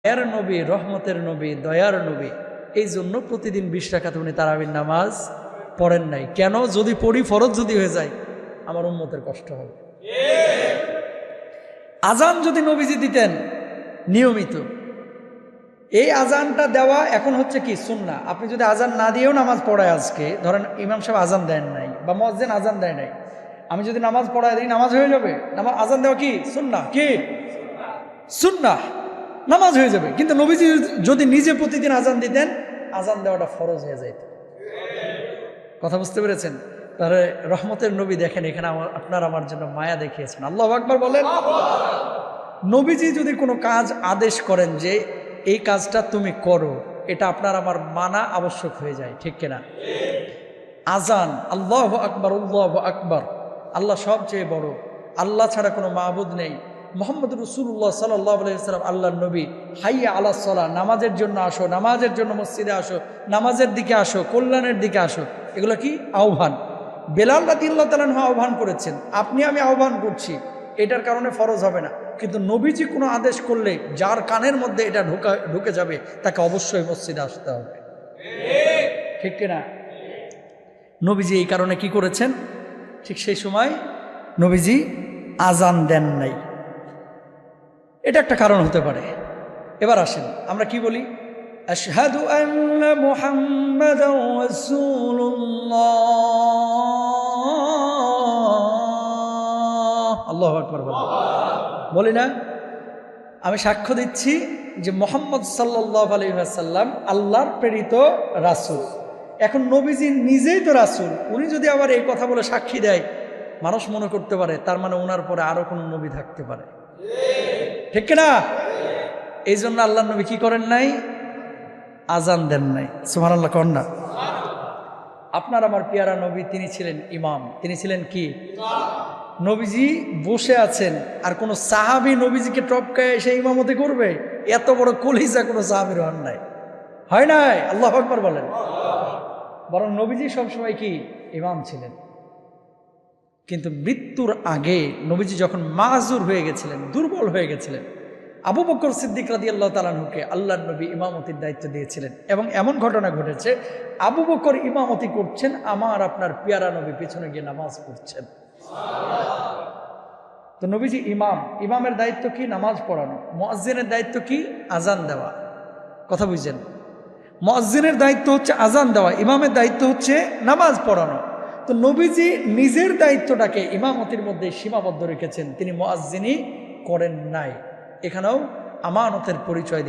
এর নবী, রহমতের নবী, দয়ার নবী, এই জন্য প্রতিদিন 20 রাকাত উনি তারাবির নামাজ পড়েন নাই। কেন? যদি পড়ি, ফরজ যদি হয়ে যায়, আমার উম্মতের কষ্ট হবে। আজান যদি নবীজি দিতেন নিয়মিত, এই আজানটা দেওয়া এখন হচ্ছে কি সুন্নাহ। আপনি যদি আজান না দিয়েও নামাজ পড়ায়, আজকে ধরেন ইমাম সাহেব আজান দেন নাই বা মুয়াজ্জিন আজান দেয় নাই, আমি যদি নামাজ পড়ায় দিই, নামাজ হয়ে যাবে। নামাজ আজান দেওয়া কি সুন্নাহ? কি সুন্নাহ, নামাজ হয়ে যাবে। কিন্তু নবীজি যদি নিজে প্রতিদিন আজান দিতেন, আজান দেওয়াটা ফরজ হয়ে যেত। কথা বুঝতে পেরেছেন? তাহলে রহমতের নবী দেখেন, এখানে আপনার আমার জন্য মায়া দেখিয়েছেন। আল্লাহু আকবার বলেন। নবীজি যদি কোনো কাজ আদেশ করেন যে এই কাজটা তুমি করো, এটা আপনার আমার মানা আবশ্যক হয়ে যায়, ঠিক কিনা? আজান, আল্লাহু আকবার, আল্লাহু আকবার, আল্লাহ সবচেয়ে বড়, আল্লাহ ছাড়া কোনো মাবুদ নেই, মুহাম্মদ রাসূলুল্লাহ সাল্লাল্লাহু আলাইহি ওয়াসাল্লাম আল্লাহর নবী, হাইয়া আলাস সালাহ, নামাজের জন্য আসো, নামাজের জন্য মসজিদে আসো, নামাজের দিকে আসো, কল্যাণের দিকে আসো, এগুলো কি আহ্বান। বেলাল রাদিয়াল্লাহু তাআলা আনহু আহ্বান করেছেন, আপনি আমি আহ্বান করছি, এটার কারণে ফরজ হবে না। কিন্তু নবীজি কোনো আদেশ করলে যার কানের মধ্যে এটা ঢুকে যাবে, তাকে অবশ্যই মসজিদে আসতে হবে, ঠিক কিনা? নবীজি এই কারণে কি করেছেন? ঠিক সেই সময় নবীজি আজান দেন নাই, এটা একটা কারণ হতে পারে। এবার আসেন, আমরা কি বলি? আশহাদু আন্না মুহাম্মাদান রাসূলুল্লাহ, আল্লাহু আকবার বলি না? আমি সাক্ষ্য দিচ্ছি যে মুহাম্মদ সাল্লাল্লাহু আলাইহি ওয়াসাল্লাম আল্লাহর প্রেরিত রাসূল। এখন নবীজি নিজেই তো রাসূল, উনি যদি আবার এই কথা বলে সাক্ষী দেয়, মানুষ মনে করতে পারে তার মানে ওনার পরে আরো কোনো নবী থাকতে পারে, ঠিক কিনা? এই জন্য আল্লাহর নবী কি করেন নাই? আজান দেন নাই। সুবহানাল্লাহ কন না? আপনার আমার পেয়ারা নবী, তিনি ছিলেন ইমাম। তিনি ছিলেন কি? নবীজি বসে আছেন, আর কোন সাহাবী নবীজিকে টপকায় এসে ইমামতি করবে? এত বড় কলিজা কোনো সাহাবীর হন নাই, হয় নাই। আল্লাহু আকবার বলেন। বরং নবীজি সবসময় কি ইমাম ছিলেন। কিন্তু মৃত্যুর আগে নবীজি যখন মাজুর হয়ে গেছিলেন, দুর্বল হয়ে গেছিলেন, আবু বকর সিদ্দিক রাদিয়াল্লাহু তাআলা আনহুকে আল্লাহর নবী ইমামতির দায়িত্ব দিয়েছিলেন। এবং এমন ঘটনা ঘটেছে, আবু বকর ইমামতি করছেন, আমার আপনার পেয়ারা নবী পিছনে গিয়ে নামাজ পড়ছেন। তো নবীজি ইমাম, ইমামের দায়িত্ব কি? নামাজ পড়ানো। মুয়াজ্জিনের দায়িত্ব কি? আজান দেওয়া। কথা বুঝছেন? মুয়াজ্জিনের দায়িত্ব হচ্ছে আজান দেওয়া, ইমামের দায়িত্ব হচ্ছে নামাজ পড়ানো। তো নবীজি নিজের দায়িত্বটাকে ইমামতির মধ্যে সীমাবদ্ধ রেখেছেন, তিনি মুয়াজ্জিনি করেন নাই। এখানেও আমানতের পরিচয় দিয়ে